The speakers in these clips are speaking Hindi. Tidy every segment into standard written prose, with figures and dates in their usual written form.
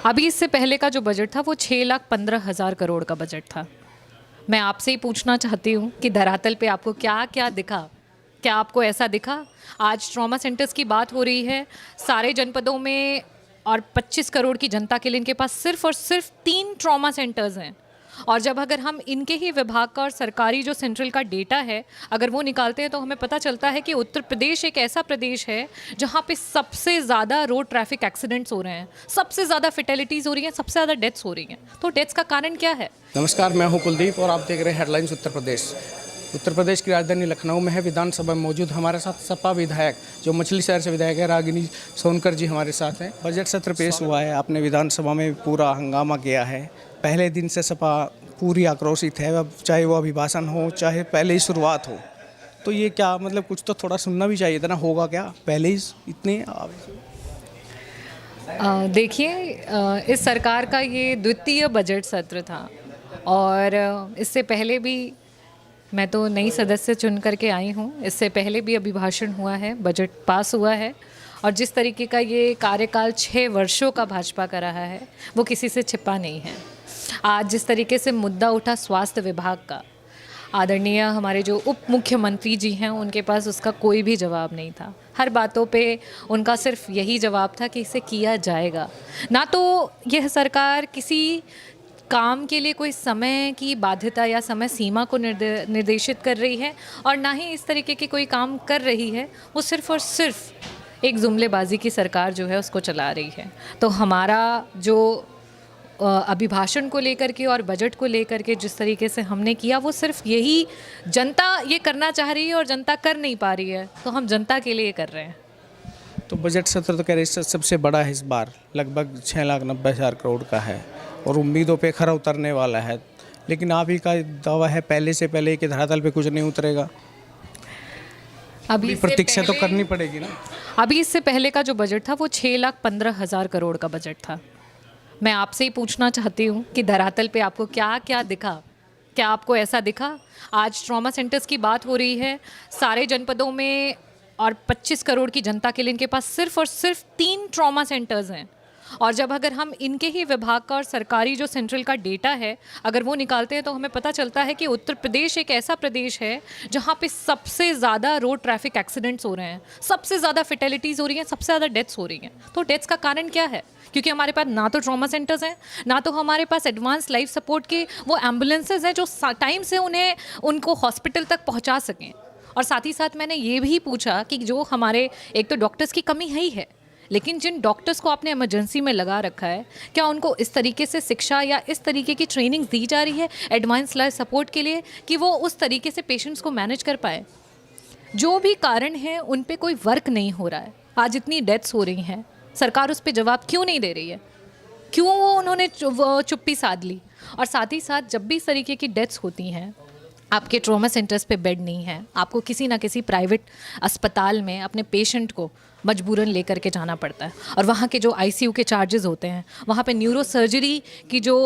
अभी इससे पहले का जो बजट था वो 6,15,000 करोड़ का बजट था। मैं आपसे ही पूछना चाहती हूँ कि धरातल पे आपको क्या क्या दिखा? क्या आपको ऐसा दिखा? आज ट्रॉमा सेंटर्स की बात हो रही है, सारे जनपदों में और 25 करोड़ की जनता के लिए इनके पास सिर्फ और सिर्फ 3 ट्रॉमा सेंटर्स हैं। और जब अगर हम इनके ही विभाग का और सरकारी जो सेंट्रल का डेटा है अगर वो निकालते हैं तो हमें पता चलता है कि उत्तर प्रदेश एक ऐसा प्रदेश है जहाँ पे सबसे ज़्यादा रोड ट्रैफिक एक्सीडेंट्स हो रहे हैं, सबसे ज़्यादा फेटेलिटीज़ हो रही हैं, सबसे ज़्यादा डेथ्स हो रही हैं। तो डेथ्स का कारण क्या है? नमस्कार, मैं हूं कुलदीप और आप देख रहे हैं हेडलाइंस उत्तर प्रदेश। उत्तर प्रदेश की राजधानी लखनऊ में है। विधानसभा में मौजूद हमारे साथ सपा विधायक जो मछली शहर से विधायक है रागिनी सोनकर जी हमारे साथ हैं। बजट सत्र पेश हुआ है, आपने विधानसभा में पूरा हंगामा किया है। पहले दिन से सपा पूरी आक्रोशित है, अब चाहे वो अभिभाषण हो चाहे पहले ही शुरुआत हो। तो ये क्या मतलब, कुछ तो थोड़ा सुनना भी चाहिए था ना, होगा क्या पहले ही इतने देखिए, इस सरकार का ये द्वितीय बजट सत्र था और इससे पहले भी मैं तो नई सदस्य चुन करके आई हूँ। इससे पहले भी अभिभाषण हुआ है, बजट पास हुआ है और जिस तरीके का ये कार्यकाल 6 वर्षों का भाजपा का रहा है वो किसी से छिपा नहीं है। आज जिस तरीके से मुद्दा उठा स्वास्थ्य विभाग का, आदरणीय हमारे जो उप मुख्यमंत्री जी हैं उनके पास उसका कोई भी जवाब नहीं था। हर बातों पे उनका सिर्फ यही जवाब था कि इसे किया जाएगा। ना तो यह सरकार किसी काम के लिए कोई समय की बाध्यता या समय सीमा को निर्देशित कर रही है और ना ही इस तरीके के कोई काम कर रही है। वो सिर्फ और सिर्फ एक जुमलेबाजी की सरकार जो है उसको चला रही है। तो हमारा जो अभिभाषण को लेकर के और बजट को लेकर के जिस तरीके से हमने किया वो सिर्फ यही, जनता ये करना चाह रही है और जनता कर नहीं पा रही है तो हम जनता के लिए कर रहे हैं। तो बजट सत्र तो कह रहे सबसे बड़ा है इस बार, लगभग 6,90,000 करोड़ का है और उम्मीदों पे खरा उतरने वाला है। लेकिन आप ही का दावा है पहले से पहले कि धरातल पे कुछ नहीं उतरेगा। अभी प्रतीक्षा तो करनी पड़ेगी ना। अभी इससे पहले का जो बजट था वो 6,15,000 करोड़ का बजट था। मैं आपसे ही पूछना चाहती हूँ कि धरातल पे आपको क्या क्या दिखा? क्या आपको ऐसा दिखा? आज ट्रॉमा सेंटर्स की बात हो रही है, सारे जनपदों में और 25 करोड़ की जनता के लिए इनके पास सिर्फ और सिर्फ 3 ट्रॉमा सेंटर्स हैं। और जब अगर हम इनके ही विभाग का और सरकारी जो सेंट्रल का डेटा है अगर वो निकालते हैं तो हमें पता चलता है कि उत्तर प्रदेश एक ऐसा प्रदेश है जहाँ पे सबसे ज़्यादा रोड ट्रैफिक एक्सीडेंट्स हो रहे हैं, सबसे ज़्यादा फेटेलिटीज़ हो रही हैं, सबसे ज़्यादा डेथ्स हो रही हैं। तो डेथ्स का कारण क्या है? क्योंकि हमारे पास ना तो ट्रॉमा सेंटर्स हैं, ना तो हमारे पास एडवांस लाइफ सपोर्ट के वो एम्बुलेंसेज हैं जो टाइम से उनको हॉस्पिटल तक पहुँचा सकें। और साथ ही साथ मैंने ये भी पूछा कि जो हमारे एक तो डॉक्टर्स की कमी है ही है, लेकिन जिन डॉक्टर्स को आपने इमरजेंसी में लगा रखा है क्या उनको इस तरीके से शिक्षा या इस तरीके की ट्रेनिंग दी जा रही है एडवांस लाइफ सपोर्ट के लिए कि वो उस तरीके से पेशेंट्स को मैनेज कर पाए? जो भी कारण है उन पे कोई वर्क नहीं हो रहा है। आज इतनी डेथ्स हो रही हैं, सरकार उस पर जवाब क्यों नहीं दे रही है? क्यों वो उन्होंने चुप्पी साध ली? और साथ ही साथ जब भी इस तरीके की डेथ्स होती हैं, आपके ट्रॉमा सेंटर्स पे बेड नहीं है, आपको किसी ना किसी प्राइवेट अस्पताल में अपने पेशेंट को मजबूरन लेकर के जाना पड़ता है और वहाँ के जो आईसीयू के चार्जेस होते हैं, वहाँ पे न्यूरो सर्जरी की जो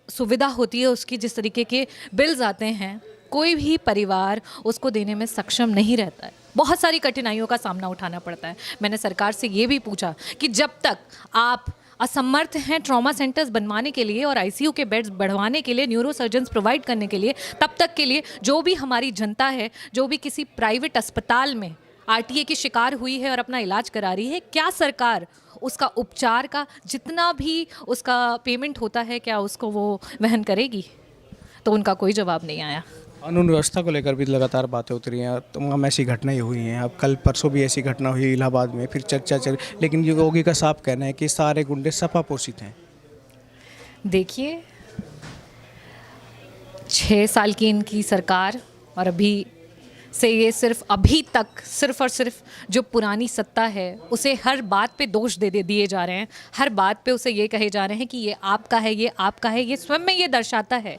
सुविधा होती है उसकी जिस तरीके के बिल्स आते हैं, कोई भी परिवार उसको देने में सक्षम नहीं रहता है। बहुत सारी कठिनाइयों का सामना उठाना पड़ता है। मैंने सरकार से ये भी पूछा कि जब तक आप असमर्थ हैं ट्रॉमा सेंटर्स बनवाने के लिए और आईसीयू के बेड्स बढ़वाने के लिए, न्यूरो सर्जन्स प्रोवाइड करने के लिए, तब तक के लिए जो भी हमारी जनता है जो भी किसी प्राइवेट अस्पताल में आरटीए की शिकार हुई है और अपना इलाज करा रही है, क्या सरकार उसका उपचार का जितना भी उसका पेमेंट होता है क्या उसको वो वहन करेगी? तो उनका कोई जवाब नहीं आया। कानून व्यवस्था को लेकर भी लगातार बातें उतरी हैं, तमाम ऐसी घटनाएं हुई हैं। अब कल परसों भी ऐसी घटना हुई इलाहाबाद में, फिर चर्चा चल, लेकिन योगी का साफ कहना है कि सारे गुंडे सपा पोषित हैं। देखिए, 6 साल की इनकी सरकार और अभी से ये सिर्फ अभी तक सिर्फ और सिर्फ जो पुरानी सत्ता है उसे हर बात पे दोष दे दिए जा रहे हैं, हर बात पे उसे ये कहे जा रहे हैं कि ये आपका है, ये आपका है। ये स्वयं में ये दर्शाता है,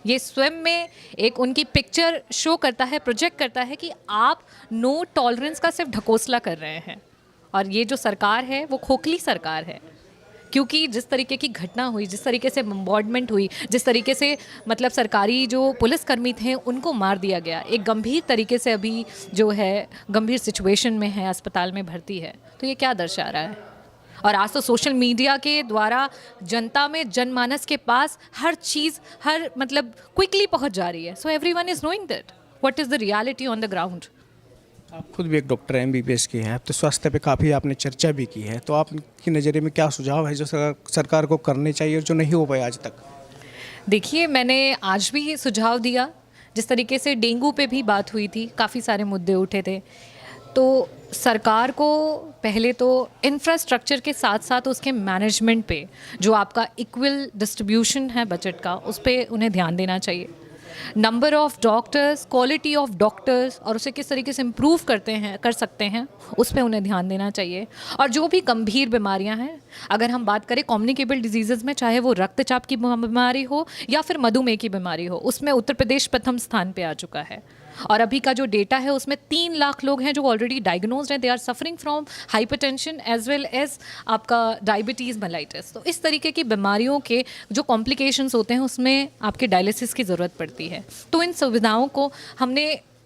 ये स्वयं में एक उनकी पिक्चर शो करता है, प्रोजेक्ट करता है कि आप नो टॉलरेंस का सिर्फ ढकोसला कर रहे हैं। और ये जो सरकार है वो खोखली सरकार है, क्योंकि जिस तरीके की घटना हुई, जिस तरीके से बॉम्बार्डमेंट हुई, जिस तरीके से मतलब सरकारी जो पुलिसकर्मी थे उनको मार दिया गया, एक गंभीर तरीके से अभी जो है गंभीर सिचुएशन में है, अस्पताल में भर्ती है, तो ये क्या दर्शा रहा है? और आज तो सोशल मीडिया के द्वारा जनता में, जनमानस के पास हर चीज़, हर मतलब क्विकली पहुंच जा रही है. So everyone is knowing that what is the reality on the ground. आप खुद भी एक डॉक्टर हैं, एमबीबीएस की हैं, तो स्वास्थ्य पे काफ़ी आपने चर्चा भी की है, तो आपकी नज़रिए में क्या सुझाव है जो सरकार को करने चाहिए और जो नहीं हो पाया आज तक? देखिए, मैंने आज भी सुझाव दिया. जिस तरीके से डेंगू पे भी बात हुई थी, काफ़ी सारे मुद्दे उठे थे. तो सरकार को पहले तो इंफ्रास्ट्रक्चर के साथ साथ उसके मैनेजमेंट पे, जो आपका इक्वल डिस्ट्रीब्यूशन है बजट का, उस पे उन्हें ध्यान देना चाहिए. Number of doctors, quality of doctors, और उसे किस तरीके से इम्प्रूव कर सकते हैं, उस पे उन्हें ध्यान देना चाहिए. और जो भी गंभीर बीमारियां हैं, अगर हम बात करें कम्युनिकेबल डिजीज़ में, चाहे वो रक्तचाप की बीमारी हो या फिर मधुमेह की बीमारी हो, उसमें उत्तर प्रदेश प्रथम स्थान पे आ चुका है. और अभी का जो डेटा है उसमें 3 लाख लोग हैं जो ऑलरेडी डायग्नोज्ड हैं. They are suffering from hypertension as well as आपका डायबिटीज़ मेलाइटिस. तो इस तरीके की बीमारियों के जो कॉम्प्लिकेशंस होते हैं उसमें आपके डायलिसिस की ज़रूरत पड़ती है. तो इन सुविधाओं को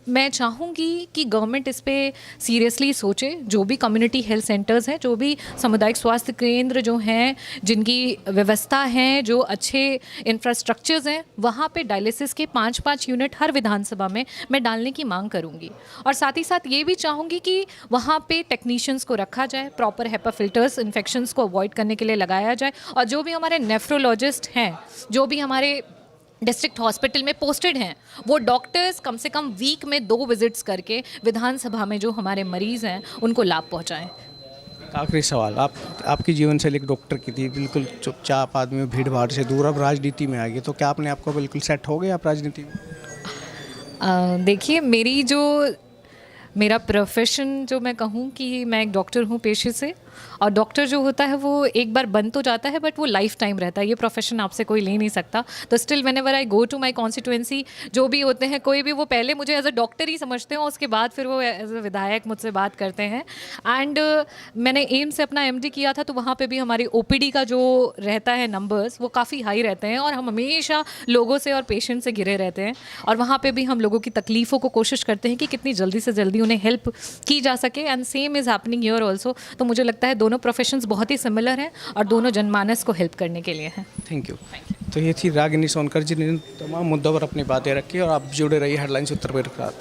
मैं चाहूँगी कि गवर्नमेंट इस पे सीरियसली सोचे. जो भी कम्युनिटी हेल्थ सेंटर्स हैं, जो भी सामुदायिक स्वास्थ्य केंद्र जो हैं, जिनकी व्यवस्था है, जो अच्छे इंफ्रास्ट्रक्चर्स हैं, वहाँ पे डायलिसिस के 5-5 यूनिट हर विधानसभा में मैं डालने की मांग करूँगी. और साथ ही साथ ये भी चाहूँगी कि वहाँ पे टेक्नीशियंस को रखा जाए, प्रॉपर हेपा फिल्टर्स इन्फेक्शंस को अवॉइड करने के लिए लगाया जाए. और जो भी हमारे नेफ्रोलॉजिस्ट हैं, जो भी हमारे डिस्ट्रिक्ट हॉस्पिटल में पोस्टेड हैं, वो डॉक्टर्स कम से कम वीक में 2 विजिट्स करके विधानसभा में जो हमारे मरीज़ हैं उनको लाभ पहुंचाएं. आखिरी सवाल, आपकी जीवन शैली एक डॉक्टर की थी, बिल्कुल चुपचाप आदमी, भीड़ भाड़ से दूर, अब राजनीति में आ गई, तो क्या आपने आपको बिल्कुल सेट हो गए आप राजनीति में? देखिए, मेरा प्रोफेशन जो मैं कहूँ कि मैं एक डॉक्टर हूँ पेशे से, और डॉक्टर जो होता है वो एक बार बन तो जाता है बट वो लाइफ टाइम रहता है. ये प्रोफेशन आपसे कोई ले नहीं सकता. तो still whenever I go to my constituency, जो भी होते हैं, कोई भी, वो पहले मुझे एज अ डॉक्टर ही समझते हैं, उसके बाद फिर वो एज अ विधायक मुझसे बात करते हैं. एंड मैंने एम्स से अपना MD किया था, तो वहाँ पर भी हमारी OPD का जो रहता है नंबर्स, वो काफ़ी हाई रहते हैं, और हम हमेशा लोगों से और पेशेंट से घिरे रहते हैं. और वहाँ पर भी हम लोगों की तकलीफ़ों को कोशिश करते हैं कि कितनी जल्दी से जल्दी उन्हें हेल्प की जा सके. And same is happening here also. तो मुझे लगता है दोनों प्रोफेशंस बहुत ही सिमिलर हैं और दोनों जनमानस को हेल्प करने के लिए हैं. Thank you. तो ये थी रागिनी सोनकर जी ने तमाम मुद्दों पर अपनी बातें रखी, और आप जुड़े रहिए हेडलाइंस उत्तर प्रदेश के साथ.